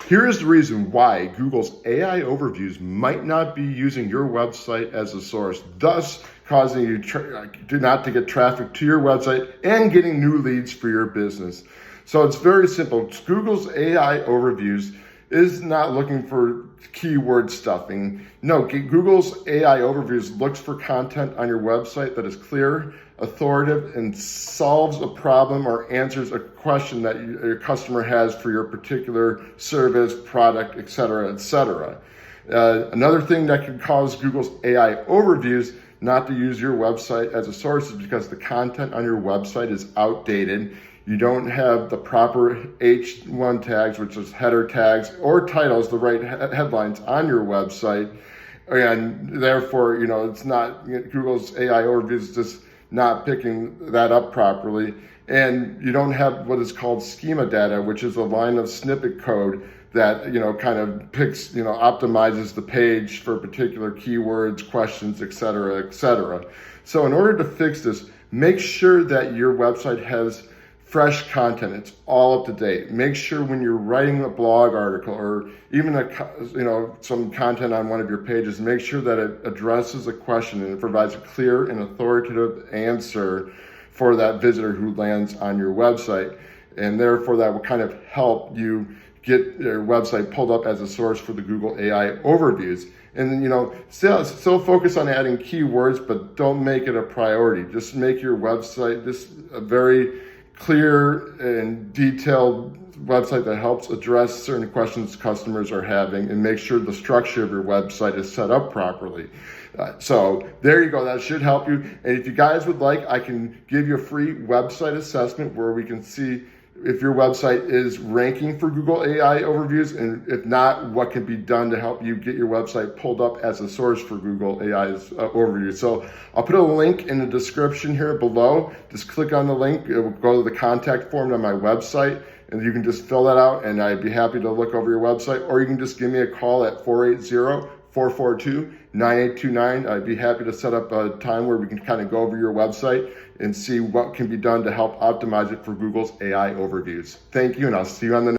Here is the reason why Google's AI overviews might not be using your website as a source, thus causing you not to get traffic to your website and getting new leads for your business. So it's very simple. Google's AI overviews is not looking for keyword stuffing. No, Google's AI overviews looks for content on your website that is clear, authoritative, and solves a problem or answers a question that your customer has for your particular service, product, etc., etc. Another thing that can cause Google's AI overviews not to use your website as a source is because the content on your website is outdated. You don't have the proper H1 tags, which is header tags, or titles, the right headlines on your website. And therefore, it's not, Google's AI overviews just not picking that up properly. And you don't have what is called schema data, which is a line of snippet code that, kind of picks, optimizes the page for particular keywords, questions, etc., etc. So in order to fix this, make sure that your website has fresh content. It's all up to date. Make sure when you're writing a blog article or even some content on one of your pages, make sure that it addresses a question and it provides a clear and authoritative answer for that visitor who lands on your website. And therefore that will kind of help you get your website pulled up as a source for the Google AI overviews. And still focus on adding keywords, but don't make it a priority. Just make your website just a very clear and detailed website that helps address certain questions customers are having and make sure the structure of your website is set up properly. So there you go. That should help you. And if you guys would like, I can give you a free website assessment where we can see if your website is ranking for Google AI overviews, and if not, what can be done to help you get your website pulled up as a source for Google AI's overview. So I'll put a link in the description here below. Just click on the link. It will go to the contact form on my website, and you can just fill that out, and I'd be happy to look over your website, or you can just give me a call at 480-442-9829. I'd be happy to set up a time where we can kind of go over your website and see what can be done to help optimize it for Google's AI overviews. Thank you, and I'll see you on the next